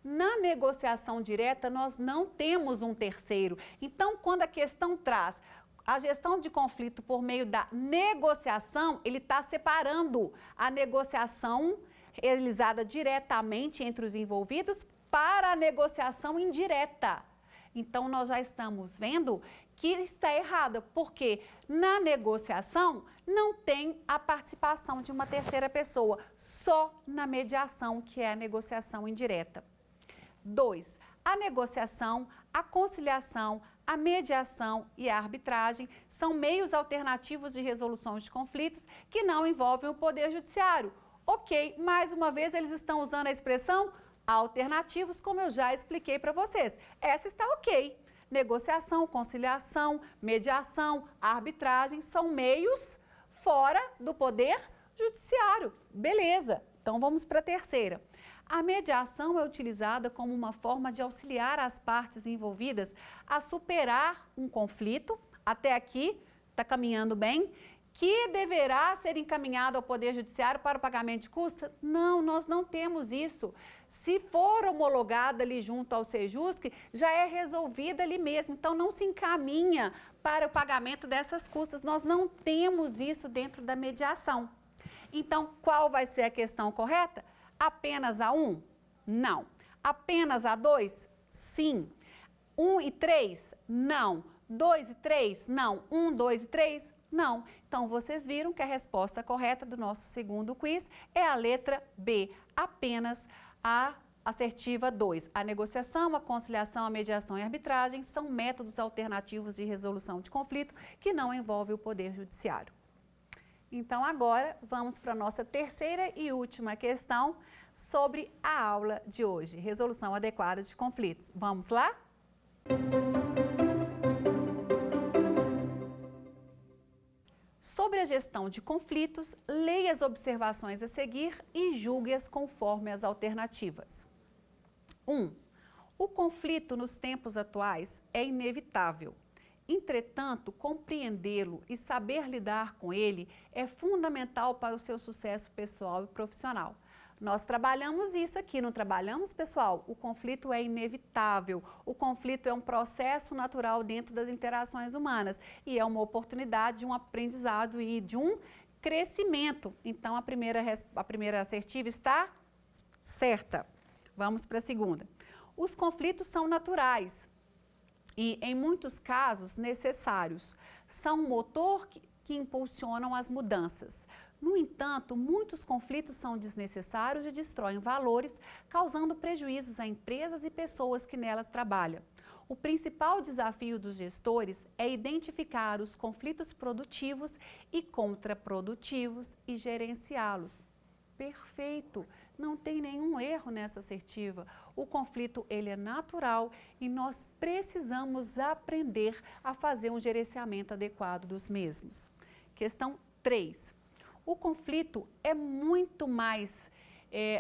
Na negociação direta, nós não temos um terceiro. Então, quando a questão traz a gestão de conflito por meio da negociação, ele está separando a negociação realizada diretamente entre os envolvidos para a negociação indireta. Então, nós já estamos vendo que está errada, porque na negociação não tem a participação de uma terceira pessoa, só na mediação, que é a negociação indireta. 2. A negociação, a conciliação, a mediação e a arbitragem são meios alternativos de resolução de conflitos que não envolvem o Poder Judiciário. Ok, mais uma vez eles estão usando a expressão alternativos, como eu já expliquei para vocês. Essa está ok. Negociação, conciliação, mediação, arbitragem são meios fora do Poder Judiciário. Beleza, então vamos para a terceira. A mediação é utilizada como uma forma de auxiliar as partes envolvidas a superar um conflito. Até aqui, está caminhando bem. que deverá ser encaminhado ao Poder Judiciário para o pagamento de custas? Não, nós não temos isso. Se for homologada ali junto ao Sejusc, já é resolvida ali mesmo. Então, não se encaminha para o pagamento dessas custas. Nós não temos isso dentro da mediação. Então, qual vai ser a questão correta? Apenas a 1? Não. Apenas a 2? Sim. 1 e 3? Não. 2 e 3? Não. 1, 2 e 3? Não. Então, vocês viram que a resposta correta do nosso segundo quiz é a letra B, apenas a assertiva 2. A negociação, a conciliação, a mediação e a arbitragem são métodos alternativos de resolução de conflito que não envolvem o Poder Judiciário. Então, agora, vamos para a nossa terceira e última questão sobre a aula de hoje, resolução adequada de conflitos. Vamos lá? Sobre a gestão de conflitos, leia as observações a seguir e julgue-as conforme as alternativas. 1. O conflito nos tempos atuais é inevitável. Entretanto, compreendê-lo e saber lidar com ele é fundamental para o seu sucesso pessoal e profissional. Nós trabalhamos isso aqui, não trabalhamos, pessoal? O conflito é inevitável, o conflito é um processo natural dentro das interações humanas e é uma oportunidade de um aprendizado e de um crescimento. Então, a primeira assertiva está certa. Vamos para a segunda. Os conflitos são naturais e, em muitos casos, necessários. São um motor que impulsionam as mudanças. No entanto, muitos conflitos são desnecessários e destroem valores, causando prejuízos a empresas e pessoas que nelas trabalham. O principal desafio dos gestores é identificar os conflitos produtivos e contraprodutivos e gerenciá-los. Perfeito! Não tem nenhum erro nessa assertiva. O conflito, ele é natural e nós precisamos aprender a fazer um gerenciamento adequado dos mesmos. Questão 3. O conflito é muito mais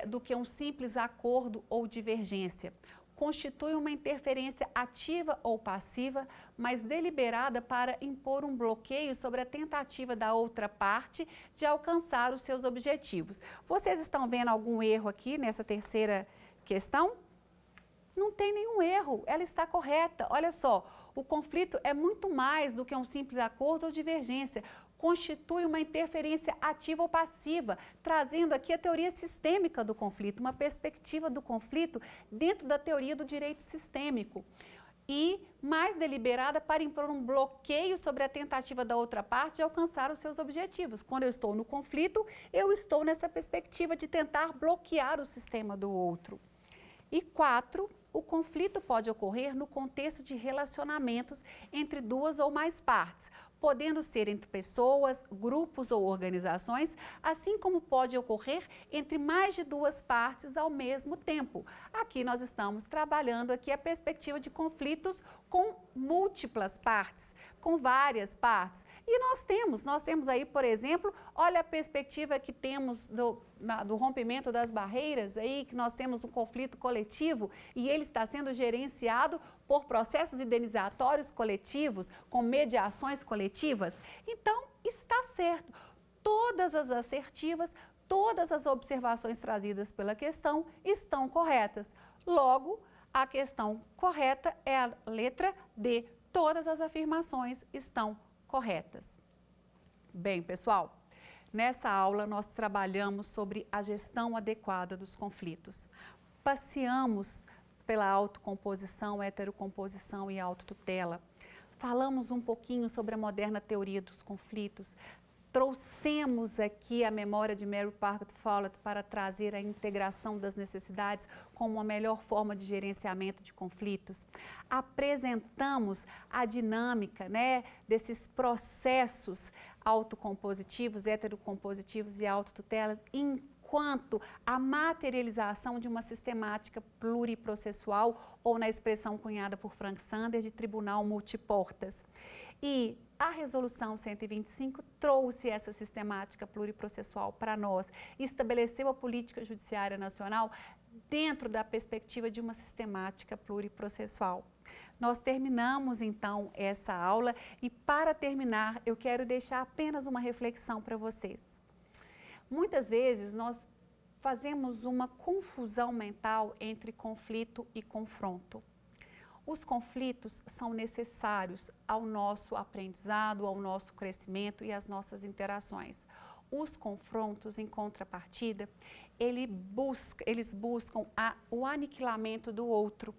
do que um simples acordo ou divergência. Constitui uma interferência ativa ou passiva, mas deliberada para impor um bloqueio sobre a tentativa da outra parte de alcançar os seus objetivos. Vocês estão vendo algum erro aqui nessa terceira questão? Não tem nenhum erro, ela está correta. Olha só, o conflito é muito mais do que um simples acordo ou divergência. Constitui uma interferência ativa ou passiva, trazendo aqui a teoria sistêmica do conflito, uma perspectiva do conflito dentro da teoria do direito sistêmico. E mais deliberada para impor um bloqueio sobre a tentativa da outra parte de alcançar os seus objetivos. Quando eu estou no conflito, eu estou nessa perspectiva de tentar bloquear o sistema do outro. E 4, o conflito pode ocorrer no contexto de relacionamentos entre duas ou mais partes, podendo ser entre pessoas, grupos ou organizações, assim como pode ocorrer entre mais de duas partes ao mesmo tempo. Aqui nós estamos trabalhando aqui a perspectiva de conflitos com múltiplas partes, com várias partes. E nós temos aí, por exemplo, olha a perspectiva que temos do rompimento das barreiras, aí que nós temos um conflito coletivo e ele está sendo gerenciado por processos indenizatórios coletivos, com mediações coletivas. Então, está certo. Todas as assertivas, todas as observações trazidas pela questão estão corretas. Logo, a questão correta é a letra D. Todas as afirmações estão corretas. Bem, pessoal, nessa aula nós trabalhamos sobre a gestão adequada dos conflitos. Passeamos pela autocomposição, heterocomposição e autotutela. Falamos um pouquinho sobre a moderna teoria dos conflitos. Trouxemos aqui a memória de Mary Parker Follett para trazer a integração das necessidades como a melhor forma de gerenciamento de conflitos. Apresentamos a dinâmica, desses processos autocompositivos, heterocompositivos e autotutelas enquanto a materialização de uma sistemática pluriprocessual ou na expressão cunhada por Frank Sanders de tribunal multiportas. E a Resolução 125 trouxe essa sistemática pluriprocessual para nós, estabeleceu a política judiciária nacional dentro da perspectiva de uma sistemática pluriprocessual. Nós terminamos então essa aula e para terminar eu quero deixar apenas uma reflexão para vocês. Muitas vezes nós fazemos uma confusão mental entre conflito e confronto. Os conflitos são necessários ao nosso aprendizado, ao nosso crescimento e às nossas interações. Os confrontos, em contrapartida, eles buscam o aniquilamento do outro.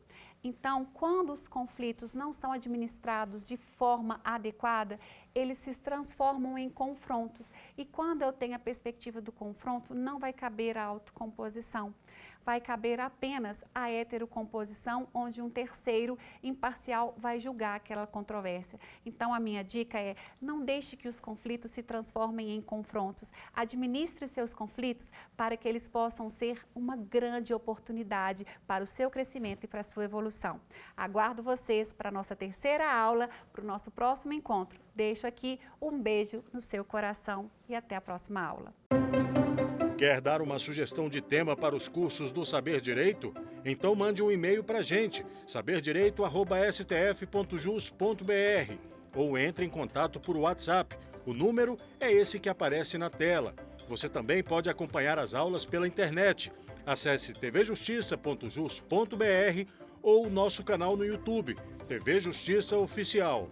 Então, quando os conflitos não são administrados de forma adequada, eles se transformam em confrontos. E quando eu tenho a perspectiva do confronto, não vai caber a autocomposição. Vai caber apenas a heterocomposição, onde um terceiro imparcial vai julgar aquela controvérsia. Então, a minha dica é, não deixe que os conflitos se transformem em confrontos. Administre seus conflitos para que eles possam ser uma grande oportunidade para o seu crescimento e para a sua evolução. Aguardo vocês para a nossa terceira aula, para o nosso próximo encontro. Deixo aqui um beijo no seu coração e até a próxima aula. Quer dar uma sugestão de tema para os cursos do Saber Direito? Então mande um e-mail para a gente, saberdireito@stf.jus.br, ou entre em contato por WhatsApp. O número é esse que aparece na tela. Você também pode acompanhar as aulas pela internet. Acesse tvjustiça.jus.br ou nosso canal no YouTube, TV Justiça Oficial.